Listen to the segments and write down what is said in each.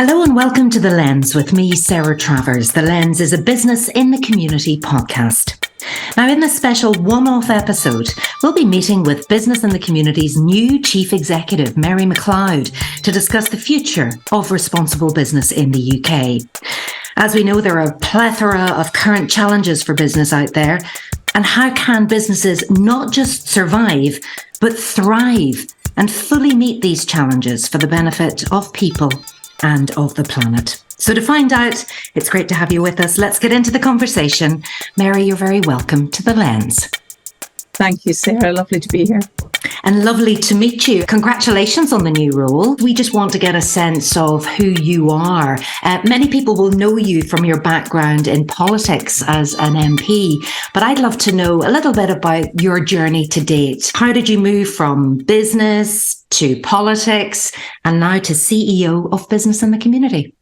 Hello and welcome to The Lens with me, Sarah Travers. The Lens is a Business in the Community podcast. Now, in this special one-off episode, we'll be meeting with Business in the Community's new Chief Executive, Mary Macleod, to discuss the future of responsible business in the UK. As we know, there are a plethora of current challenges for business out there. And how can businesses not just survive, but thrive and fully meet these challenges for the benefit of people and of the planet? So to find out, it's great to have you with us. Let's get into the conversation. Mary, you're very welcome to The Lens. Thank you, Sarah. Lovely to be here. And lovely to meet you. Congratulations on the new role. We just want to get a sense of who you are. Many people will know you from your background in politics as an MP, but I'd love to know a little bit about your journey to date. How did you move from business to politics and now to CEO of Business in the Community?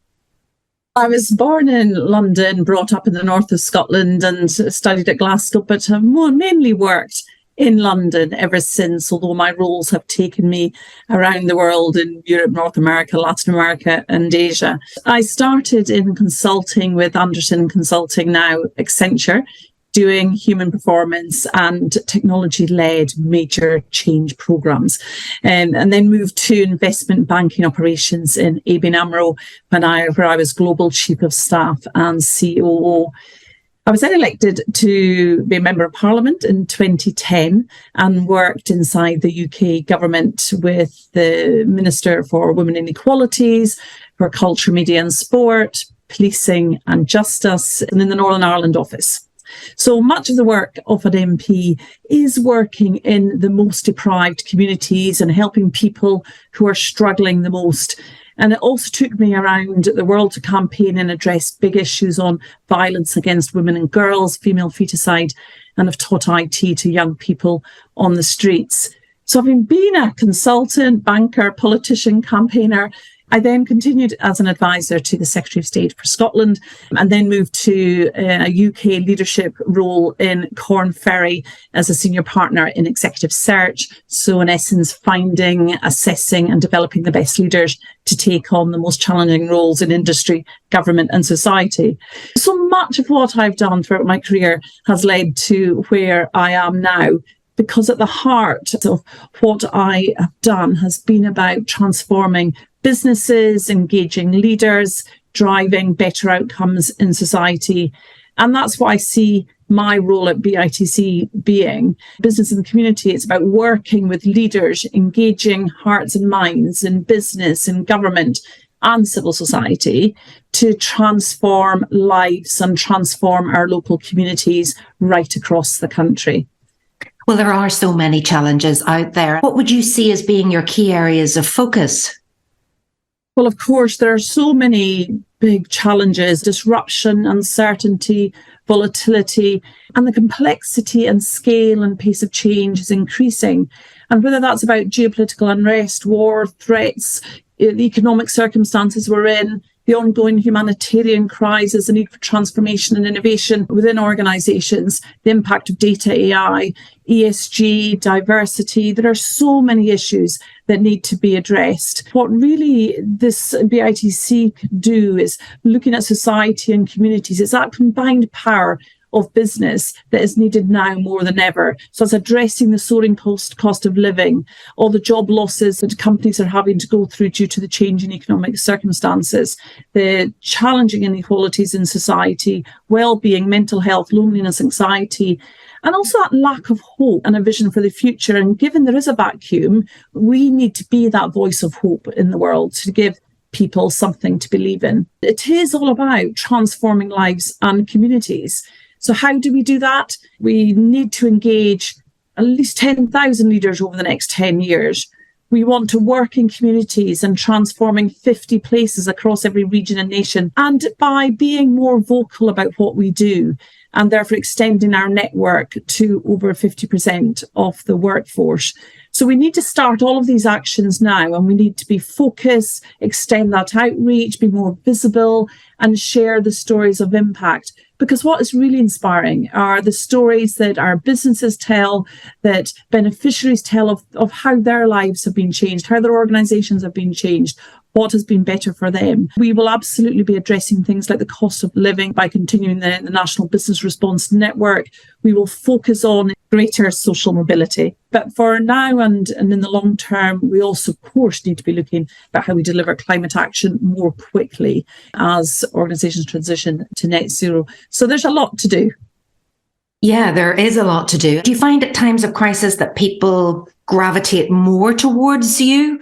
I was born in London, brought up in the north of Scotland and studied at Glasgow, but have mainly worked in London ever since, although my roles have taken me around the world in Europe, North America, Latin America and Asia. I started in consulting with Anderson Consulting, now Accenture, doing human performance and technology-led major change programs, and then moved to investment banking operations in ABN AMRO where I was Global Chief of Staff and COO. I was then elected to be a Member of Parliament in 2010 and worked inside the UK government with the Minister for Women and Equalities, for Culture, Media and Sport, Policing and Justice, and in the Northern Ireland office. So much of the work of an MP is working in the most deprived communities and helping people who are struggling the most. And it also took me around the world to campaign and address big issues on violence against women and girls, female feticide, and have taught IT to young people on the streets. So having been a consultant, banker, politician, campaigner, I then continued as an advisor to the Secretary of State for Scotland and then moved to a UK leadership role in Corn Ferry as a senior partner in executive search. So in essence, finding, assessing and developing the best leaders to take on the most challenging roles in industry, government and society. So much of what I've done throughout my career has led to where I am now, because at the heart of what I have done has been about transforming businesses, engaging leaders, driving better outcomes in society. And that's what I see my role at BITC being. Business in the Community, it's about working with leaders, engaging hearts and minds in business, in government and civil society to transform lives and transform our local communities right across the country. Well, there are so many challenges out there. What would you see as being your key areas of focus? Well, of course, there are so many big challenges: disruption, uncertainty, volatility, and the complexity and scale and pace of change is increasing. And whether that's about geopolitical unrest, war, threats, the economic circumstances we're in, the ongoing humanitarian crisis, the need for transformation and innovation within organisations, the impact of data, AI, ESG, diversity. There are so many issues that need to be addressed. What really this BITC could do is looking at society and communities. It's that combined power of business that is needed now more than ever. So it's addressing the soaring cost of living, all the job losses that companies are having to go through due to the changing economic circumstances, the challenging inequalities in society, well-being, mental health, loneliness, anxiety, and also that lack of hope and a vision for the future. And given there is a vacuum, we need to be that voice of hope in the world to give people something to believe in. It is all about transforming lives and communities. So how do we do that? We need to engage at least 10,000 leaders over the next 10 years. We want to work in communities and transforming 50 places across every region and nation. And by being more vocal about what we do, and therefore extending our network to over 50% of the workforce. So we need to start all of these actions now, and we need to be focused, extend that outreach, be more visible, and share the stories of impact. Because what is really inspiring are the stories that our businesses tell, that beneficiaries tell of how their lives have been changed, how their organisations have been changed, what has been better for them. We will absolutely be addressing things like the cost of living by continuing the National Business Response Network. We will focus on greater social mobility. But for now and in the long term, we also, of course, need to be looking at how we deliver climate action more quickly as organisations transition to net zero. So there's a lot to do. Yeah, there is a lot to do. Do you find at times of crisis that people gravitate more towards you?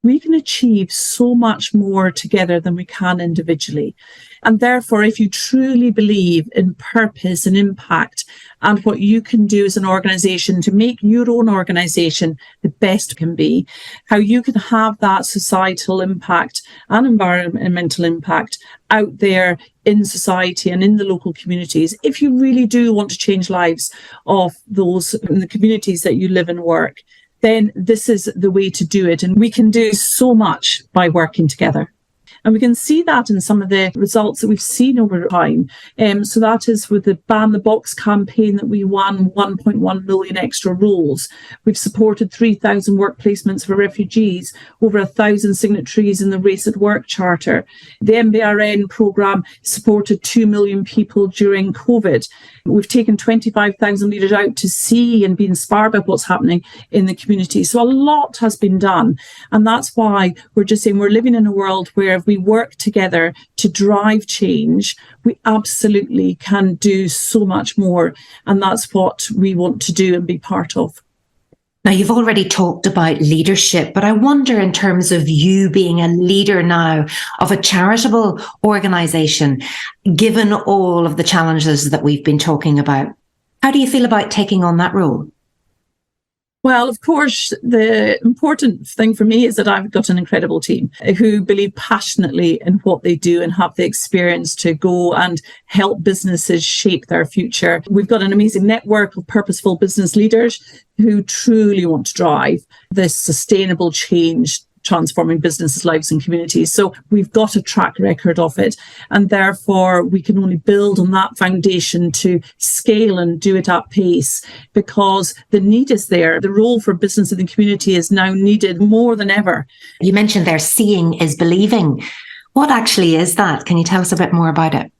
We can achieve so much more together than we can individually. And therefore, if you truly believe in purpose and impact and what you can do as an organisation to make your own organisation the best it can be, how you can have that societal impact and environmental impact out there in society and in the local communities, if you really do want to change lives of those in the communities that you live and work, then this is the way to do it. And we can do so much by working together. And we can see that in some of the results that we've seen over time. So that is with the Ban the Box campaign that we won 1.1 million extra roles. We've supported 3,000 work placements for refugees, over 1,000 signatories in the Race at Work Charter. The MBRN programme supported 2 million people during COVID. We've taken 25,000 leaders out to see and be inspired by what's happening in the community. So a lot has been done. And that's why we're just saying we're living in a world where if we work together to drive change, we absolutely can do so much more. And that's what we want to do and be part of. Now, you've already talked about leadership, but I wonder in terms of you being a leader now of a charitable organisation, given all of the challenges that we've been talking about, how do you feel about taking on that role? Well, of course, the important thing for me is that I've got an incredible team who believe passionately in what they do and have the experience to go and help businesses shape their future. We've got an amazing network of purposeful business leaders who truly want to drive this sustainable change, transforming businesses, lives and communities. So we've got a track record of it, and therefore we can only build on that foundation to scale and do it at pace, because the need is there. The role for business in the community is now needed more than ever. You mentioned there seeing is believing. What actually is that? Can you tell us a bit more about it?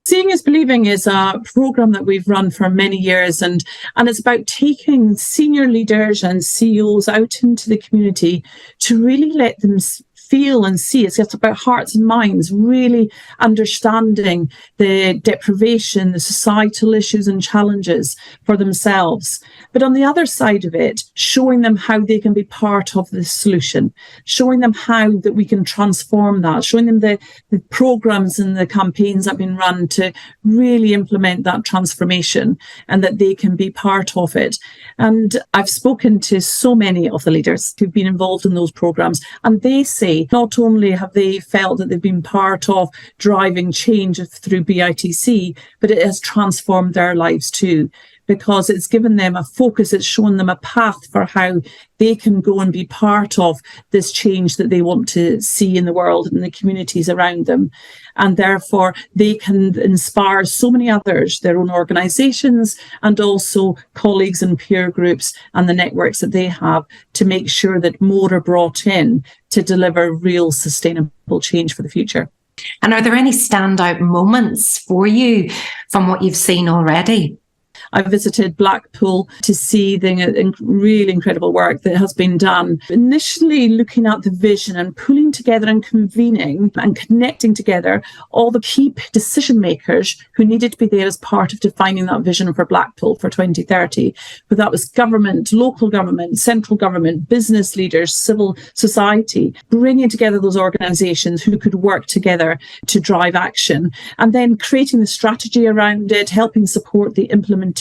Seeing is Believing is a programme that we've run for many years, and it's about taking senior leaders and CEOs out into the community to really let them feel and see. It's about hearts and minds, really understanding the deprivation, the societal issues and challenges for themselves. But on the other side of it, showing them how they can be part of the solution, showing them how that we can transform that, showing them the programs and the campaigns that have been run to really implement that transformation and that they can be part of it. And I've spoken to so many of the leaders who've been involved in those programs, and they say not only have they felt that they've been part of driving change through BITC, but it has transformed their lives too, because it's given them a focus, it's shown them a path for how they can go and be part of this change that they want to see in the world and the communities around them. And therefore, they can inspire so many others, their own organisations, and also colleagues and peer groups and the networks that they have, to make sure that more are brought in to deliver real sustainable change for the future. And are there any standout moments for you from what you've seen already? I visited Blackpool to see the really incredible work that has been done. Initially looking at the vision and pulling together and convening and connecting together all the key decision makers who needed to be there as part of defining that vision for Blackpool for 2030. But that was government, local government, central government, business leaders, civil society, bringing together those organisations who could work together to drive action, and then creating the strategy around it, helping support the implementation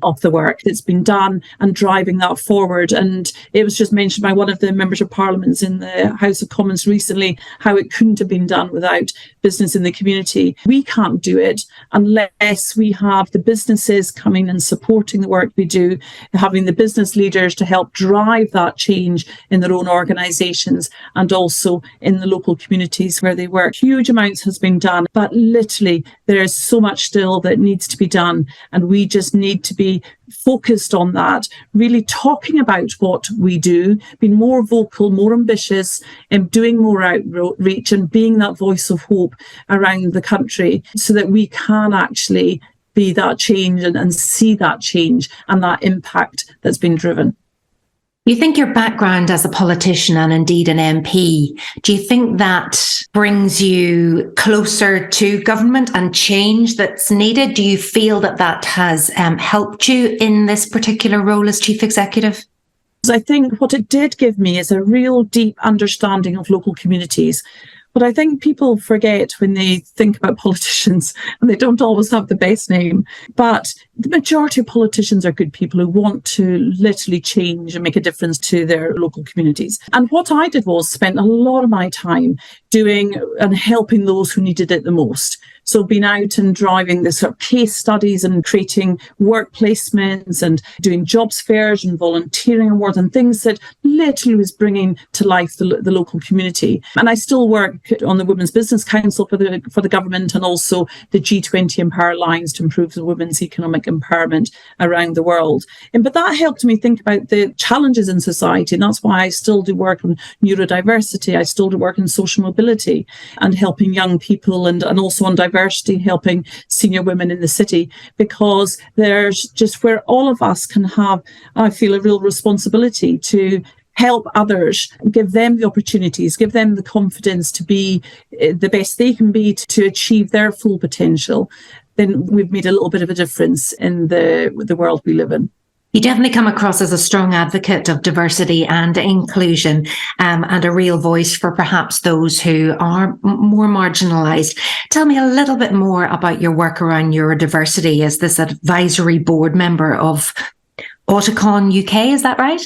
of the work that's been done and driving that forward. And it was just mentioned by one of the members of Parliament in the House of Commons recently how it couldn't have been done without business in the community. We can't do it unless we have the businesses coming and supporting the work we do, having the business leaders to help drive that change in their own organisations and also in the local communities where they work. Huge amounts has been done, but literally there is so much still that needs to be done, and we just need to be focused on that, really talking about what we do, being more vocal, more ambitious, and doing more outreach and being that voice of hope around the country so that we can actually be that change and see that change and that impact that's been driven. You think your background as a politician and indeed an MP, do you think that brings you closer to government and change that's needed? Do you feel that that has helped you in this particular role as Chief Executive? I think what it did give me is a real deep understanding of local communities. But I think people forget when they think about politicians, and they don't always have the best name, but the majority of politicians are good people who want to literally change and make a difference to their local communities. And what I did was spent a lot of my time doing and helping those who needed it the most. So being out and driving the sort of case studies and creating work placements and doing jobs fairs and volunteering awards and things that literally was bringing to life the local community. And I still work on the Women's Business Council for the government and also the G20 Empower Alliance to improve the women's economic empowerment around the world. But that helped me think about the challenges in society. And that's why I still do work on neurodiversity. I still do work on social mobility and helping young people and also on diversity, helping senior women in the city, because there's just where all of us can have, I feel, a real responsibility to help others, give them the opportunities, give them the confidence to be the best they can be to achieve their full potential. Then we've made a little bit of a difference in the world we live in. You definitely come across as a strong advocate of diversity and inclusion, and a real voice for perhaps those who are more marginalised. Tell me a little bit more about your work around neurodiversity as this advisory board member of Autocon UK, is that right?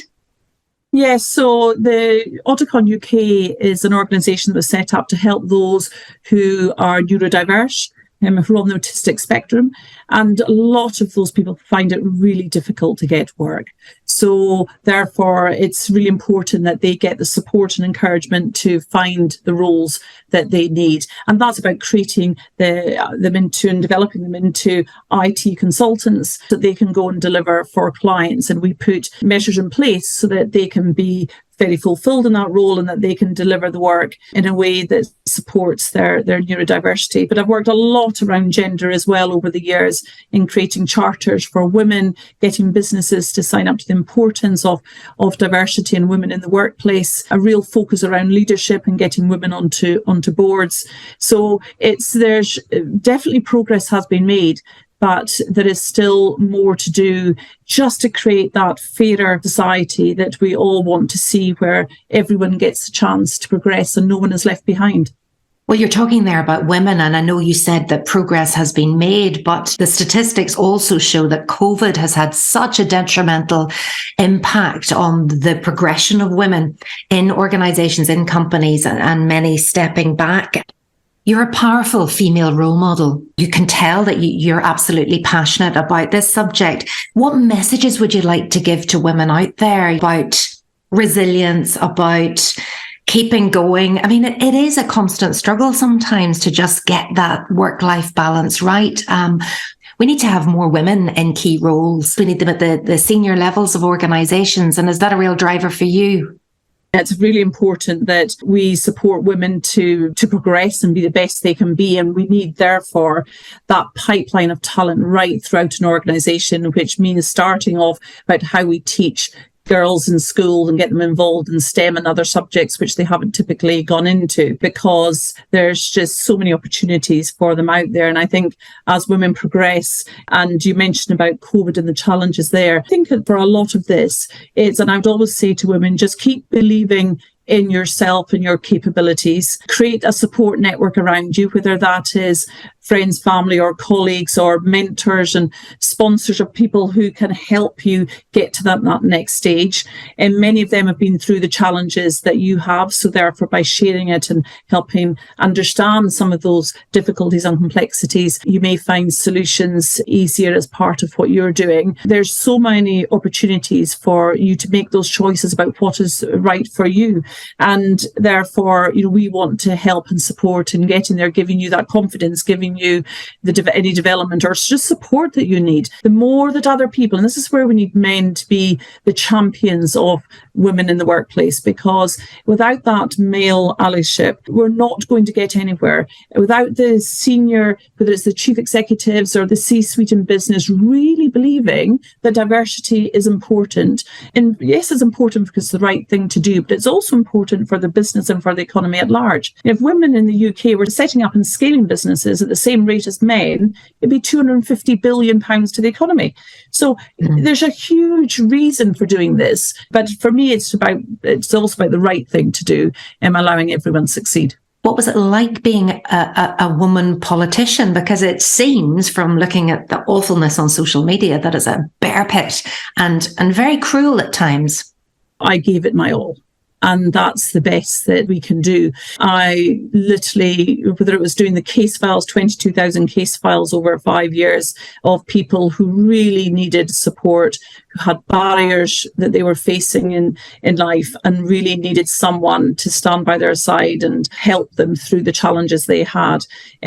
Yes, so the Autocon UK is an organisation that was set up to help those who are neurodiverse, who are on the autistic spectrum, and a lot of those people find it really difficult to get work. So therefore, it's really important that they get the support and encouragement to find the roles that they need. And that's about creating them into and developing them into IT consultants so that they can go and deliver for clients. And we put measures in place so that they can be very fulfilled in that role and that they can deliver the work in a way that supports their neurodiversity. But I've worked a lot around gender as well over the years in creating charters for women, getting businesses to sign up to the importance of diversity and women in the workplace, a real focus around leadership and getting women onto boards. So there's definitely progress has been made, but there is still more to do just to create that fairer society that we all want to see, where everyone gets a chance to progress and no one is left behind. Well, you're talking there about women, and I know you said that progress has been made, but the statistics also show that COVID has had such a detrimental impact on the progression of women in organisations, in companies, and many stepping back. You're a powerful female role model. You can tell that you're absolutely passionate about this subject. What messages would you like to give to women out there about resilience, about keeping going? I mean, it is a constant struggle sometimes to just get that work-life balance right. We need to have more women in key roles. We need them at the senior levels of organisations. And is that a real driver for you? It's really important that we support women to progress and be the best they can be. And we need, therefore, that pipeline of talent right throughout an organisation, which means starting off about how we teach girls in school and get them involved in STEM and other subjects which they haven't typically gone into, because there's just so many opportunities for them out there. And I think as women progress, and you mentioned about COVID and the challenges there, I think that for a lot of this, and I would always say to women, just keep believing in yourself and your capabilities. Create a support network around you, whether that is friends, family, or colleagues, or mentors and sponsors, of people who can help you get to that next stage. And many of them have been through the challenges that you have. So therefore, by sharing it and helping understand some of those difficulties and complexities, you may find solutions easier as part of what you're doing. There's so many opportunities for you to make those choices about what is right for you. And therefore, we want to help and support in getting there, giving you that confidence, giving giving you any development or just support that you need. The more that other people, and this is where we need men to be the champions of women in the workplace, because without that male allyship, we're not going to get anywhere. Without the senior, whether it's the chief executives or the C-suite in business, really believing that diversity is important. And yes, it's important because it's the right thing to do, but it's also important for the business and for the economy at large. If women in the UK were setting up and scaling businesses at the same rate as men, it'd be £250 billion to the economy. So there's a huge reason for doing this. But for me, it's also about the right thing to do and allowing everyone to succeed. What was it like being a woman politician? Because it seems from looking at the awfulness on social media that it's a bear pit and very cruel at times. I gave it my all. And that's the best that we can do. I literally, whether it was doing the case files, 22,000 case files over 5 years of people who really needed support, who had barriers that they were facing in life and really needed someone to stand by their side and help them through the challenges they had.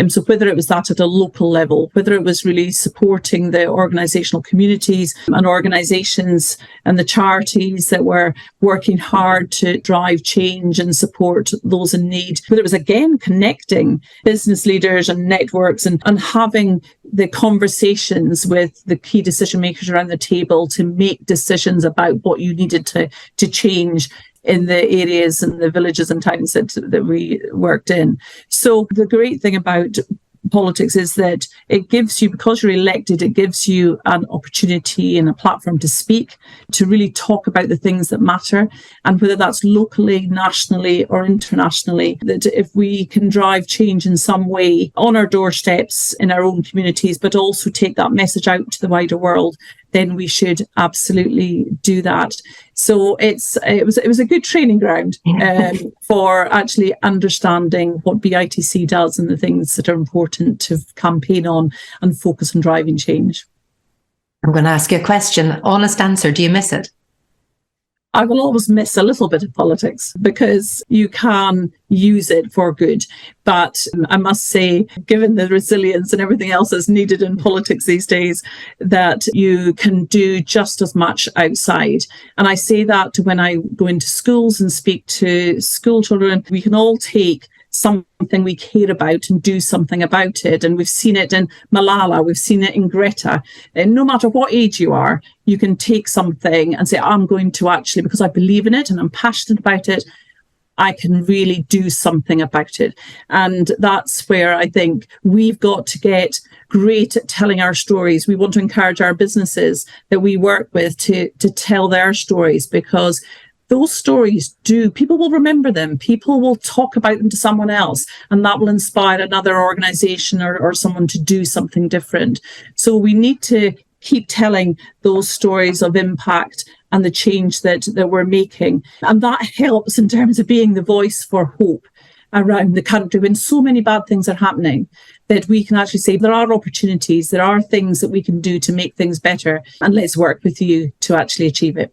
So whether it was that at a local level, whether it was really supporting the organisational communities and organisations and the charities that were working hard to drive change and support those in need, whether it was again connecting business leaders and networks and having the conversations with the key decision makers around the table to make decisions about what you needed to change in the areas and the villages and towns that we worked in. So the great thing about politics is that it gives you, because you're elected, it gives you an opportunity and a platform to speak, to really talk about the things that matter. And whether that's locally, nationally or internationally, that if we can drive change in some way on our doorsteps in our own communities, but also take that message out to the wider world, then we should absolutely do that. So it was a good training ground for actually understanding what BITC does and the things that are important to campaign on and focus on driving change. I'm going to ask you a question. Honest answer. Do you miss it? I will always miss a little bit of politics because you can use it for good. But I must say, given the resilience and everything else that's needed in politics these days, that you can do just as much outside. And I say that when I go into schools and speak to school children, we can all take something we care about and do something about it. And we've seen it in Malala, we've seen it in Greta. And no matter what age you are, you can take something and say, I'm going to actually, because I believe in it and I'm passionate about it, I can really do something about it. And that's where I think we've got to get great at telling our stories. We want to encourage our businesses that we work with to tell their stories, because those stories people will remember them. People will talk about them to someone else, and that will inspire another organization or someone to do something different. So we need to keep telling those stories of impact and the change that we're making. And that helps in terms of being the voice for hope around the country when so many bad things are happening, that we can actually say there are opportunities, there are things that we can do to make things better, and let's work with you to actually achieve it.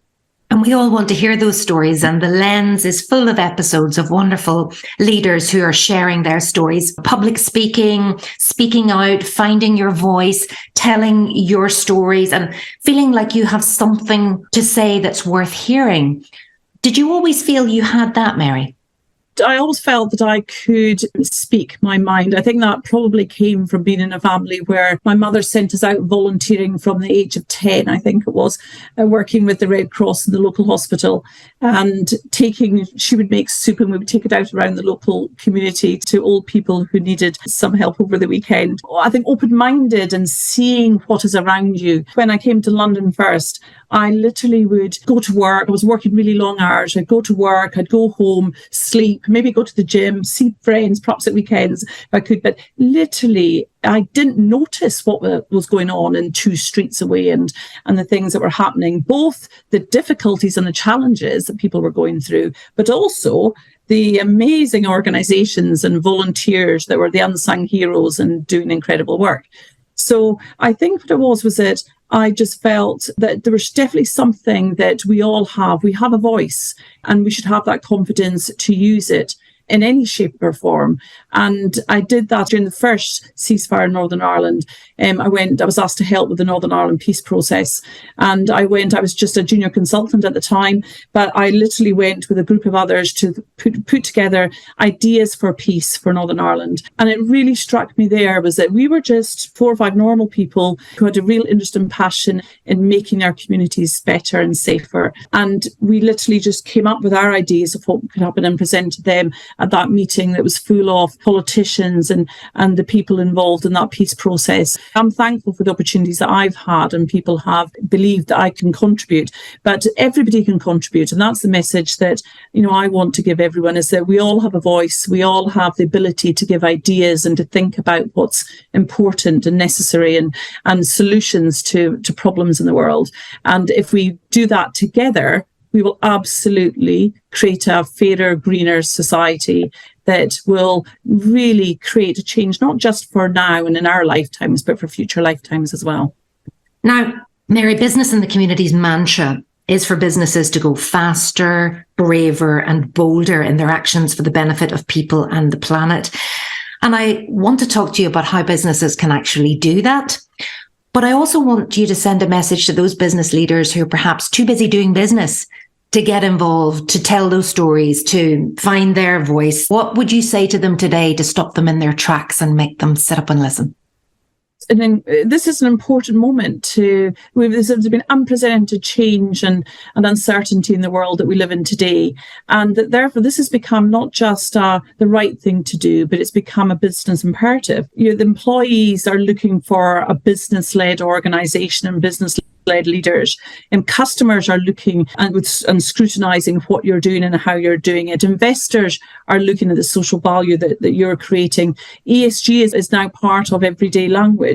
And we all want to hear those stories, and the Lens is full of episodes of wonderful leaders who are sharing their stories, public speaking, speaking out, finding your voice, telling your stories and feeling like you have something to say that's worth hearing. Did you always feel you had that, Mary? I always felt that I could speak my mind. I think that probably came from being in a family where my mother sent us out volunteering from the age of 10, I think it was, working with the Red Cross in the local hospital, and she would make soup and we would take it out around the local community to old people who needed some help over the weekend. I think open-minded and seeing what is around you. When I came to London first, I literally would go to work. I was working really long hours. I'd go to work, I'd go home, sleep, maybe go to the gym, see friends, perhaps at weekends if I could. But literally, I didn't notice what was going on in 2 streets away and the things that were happening, both the difficulties and the challenges that people were going through, but also the amazing organisations and volunteers that were the unsung heroes and doing incredible work. So I think what it was that I just felt that there was definitely something that we all have. We have a voice and we should have that confidence to use it in any shape or form. And I did that during the first ceasefire in Northern Ireland. I was asked to help with the Northern Ireland peace process. And I was just a junior consultant at the time, but I literally went with a group of others to put together ideas for peace for Northern Ireland. And it really struck me there was that we were just 4 or 5 normal people who had a real interest and passion in making our communities better and safer. And we literally just came up with our ideas of what could happen and presented them at that meeting that was full of politicians and the people involved in that peace process. I'm thankful for the opportunities that I've had and people have believed that I can contribute, but everybody can contribute. And that's the message that, I want to give everyone, is that we all have a voice. We all have the ability to give ideas and to think about what's important and necessary and solutions to problems in the world. And if we do that together, we will absolutely create a fairer, greener society that will really create a change, not just for now and in our lifetimes, but for future lifetimes as well. Now, Mary, Business in the Community's mantra is for businesses to go faster, braver, and bolder in their actions for the benefit of people and the planet. And I want to talk to you about how businesses can actually do that. But I also want you to send a message to those business leaders who are perhaps too busy doing business to get involved, to tell those stories, to find their voice. What would you say to them today to stop them in their tracks and make them sit up and listen? And then this is an important moment there's been unprecedented change and uncertainty in the world that we live in today. And that therefore this has become not just the right thing to do, but it's become a business imperative. The employees are looking for a business-led organisation and business-led leaders, and customers are looking and scrutinising what you're doing and how you're doing it. Investors are looking at the social value that you're creating. ESG is now part of everyday language.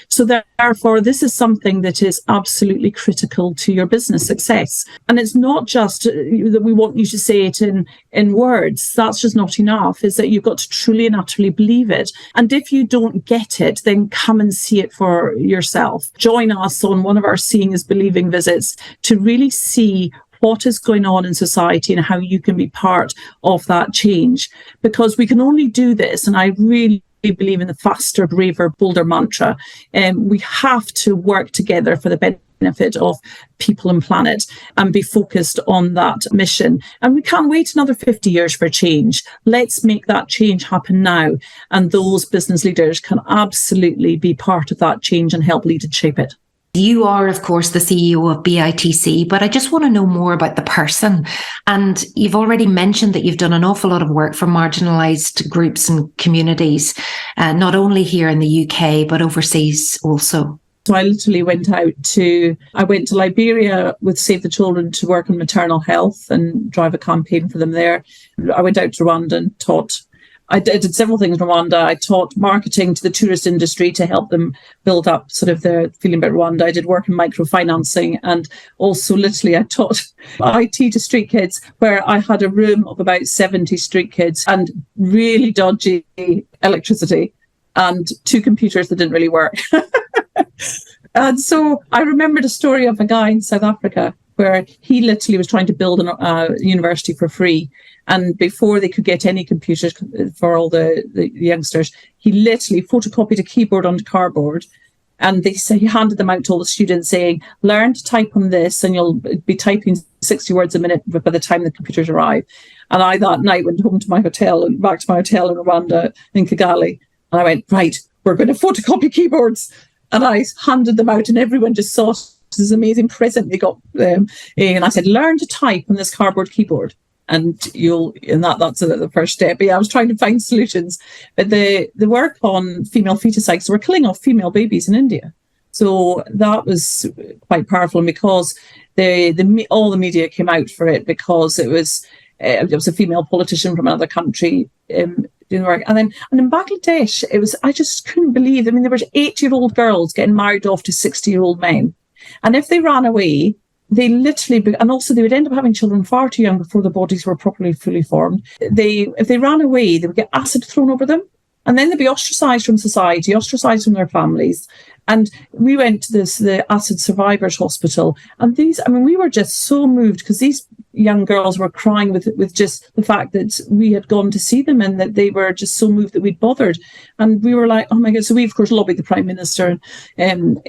So therefore, this is something that is absolutely critical to your business success. And it's not just that we want you to say it in words. That's just not enough. Is that you've got to truly and utterly believe it. And if you don't get it, then come and see it for yourself. Join us on one of our Seeing is Believing visits to really see what is going on in society and how you can be part of that change. Because we can only do this, and I really believe in the faster, braver, bolder mantra. We have to work together for the benefit of people and planet and be focused on that mission. And we can't wait another 50 years for change. Let's make that change happen now. And those business leaders can absolutely be part of that change and help lead and shape it. You are, of course, the CEO of BITC, but I just want to know more about the person. And you've already mentioned that you've done an awful lot of work for marginalised groups and communities, not only here in the UK, but overseas also. So I literally went to Liberia with Save the Children to work on maternal health and drive a campaign for them there. I went out to Rwanda and taught. I did several things in Rwanda. I taught marketing to the tourist industry to help them build up sort of their feeling about Rwanda. I did work in microfinancing, and also literally I taught IT to street kids, where I had a room of about 70 street kids and really dodgy electricity and 2 computers that didn't really work. And so I remembered a story of a guy in South Africa where he literally was trying to build a university for free. And before they could get any computers for all the youngsters, he literally photocopied a keyboard onto cardboard. And he handed them out to all the students saying, learn to type on this and you'll be typing 60 words a minute by the time the computers arrive. And I that night went home to my hotel and back to my hotel in Rwanda, in Kigali. And I went, right, we're going to photocopy keyboards. And I handed them out and everyone just saw this amazing present they got. And I said, learn to type on this cardboard keyboard. And that's the first step. But yeah, I was trying to find solutions. But the work on female feticides, we're killing off female babies in India. So that was quite powerful. And because all the media came out for it, because it was a female politician from another country doing the work. And in Bangladesh, I just couldn't believe. There were 8-year-old girls getting married off to 60-year-old men. And if they ran away, they literally, and also they would end up having children far too young before the bodies were properly fully formed. If they ran away, they would get acid thrown over them And then they'd be ostracised from society, ostracised from their families. And we went to the Acid Survivors Hospital. And we were just so moved because these young girls were crying with just the fact that we had gone to see them and that they were just so moved that we'd bothered. And we were like, oh my God. So we, of course, lobbied the Prime Minister and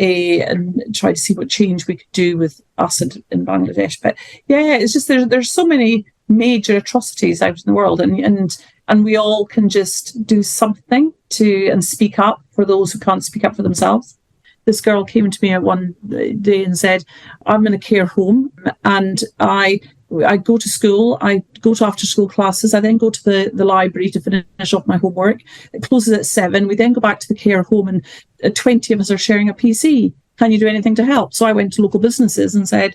tried to see what change we could do with acid in Bangladesh. But yeah, it's just there's so many major atrocities out in the world, and we all can just do something and speak up for those who can't speak up for themselves. This girl came to me one day and said, I'm in a care home and I go to school, I go to after school classes, I then go to the library to finish off my homework. It closes at 7. We then go back to the care home and 20 of us are sharing a PC. Can you do anything to help? So I went to local businesses and said,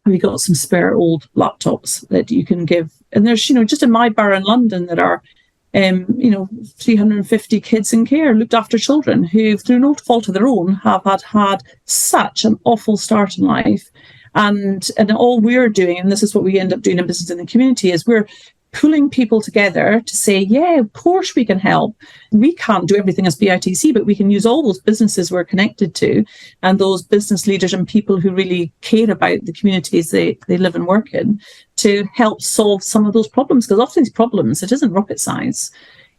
have you got some spare old laptops that you can give? And there's, just in my borough in London that are 350 kids in care, looked after children who, through no fault of their own, have had such an awful start in life. And all we're doing, and this is what we end up doing in Business in the Community, is we're pulling people together to say, yeah, of course we can help. We can't do everything as BITC, but we can use all those businesses we're connected to and those business leaders and people who really care about the communities they live and work in to help solve some of those problems. Because often these problems, it isn't rocket science.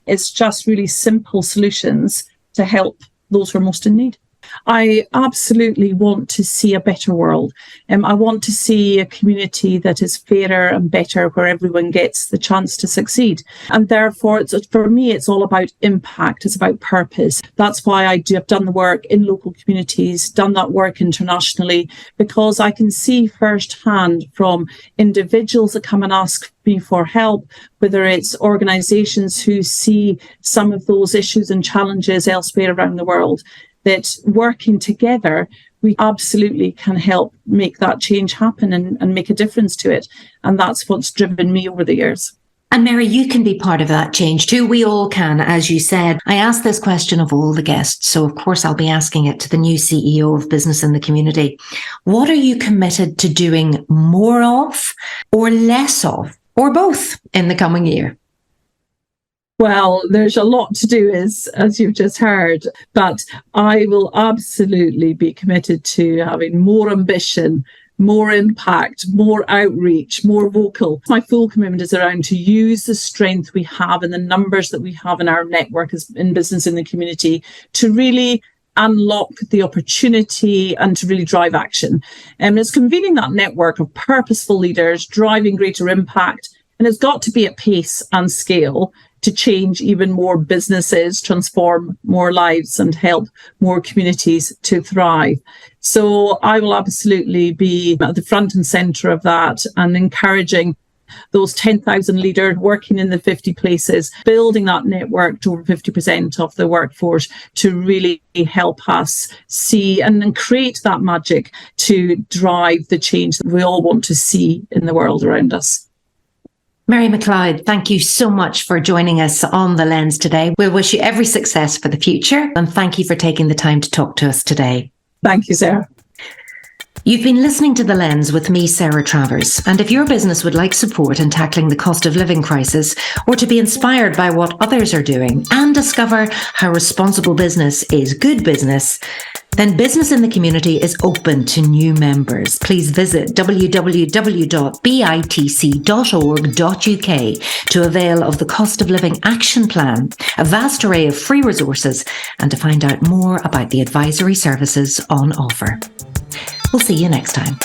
It's just really simple solutions to help those who are most in need. I absolutely want to see a better world. I want to see a community that is fairer and better, where everyone gets the chance to succeed. And therefore, for me, it's all about impact. It's about purpose. That's why I've done the work in local communities, done that work internationally, because I can see firsthand from individuals that come and ask me for help, whether it's organisations who see some of those issues and challenges elsewhere around the world, that working together, we absolutely can help make that change happen and make a difference to it. And that's what's driven me over the years. And Mary, you can be part of that change too. We all can, as you said. I asked this question of all the guests, so of course I'll be asking it to the new CEO of Business in the Community. What are you committed to doing more of, or less of, or both in the coming year? Well, there's a lot to do, as you've just heard, but I will absolutely be committed to having more ambition, more impact, more outreach, more vocal. My full commitment is around to use the strength we have and the numbers that we have in our network as in Business in the Community to really unlock the opportunity and to really drive action. And it's convening that network of purposeful leaders, driving greater impact, and it's got to be at pace and scale to change even more businesses, transform more lives and help more communities to thrive. So I will absolutely be at the front and centre of that and encouraging those 10,000 leaders working in the 50 places, building that network to over 50% of the workforce to really help us see and create that magic to drive the change that we all want to see in the world around us. Mary Macleod, thank you so much for joining us on The Lens today. We'll wish you every success for the future, and thank you for taking the time to talk to us today. Thank you, Sarah. You've been listening to The Lens with me, Sarah Travers. And if your business would like support in tackling the cost of living crisis, or to be inspired by what others are doing and discover how responsible business is good business, then Business in the Community is open to new members. Please visit www.bitc.org.uk to avail of the Cost of Living Action Plan, a vast array of free resources, and to find out more about the advisory services on offer. We'll see you next time.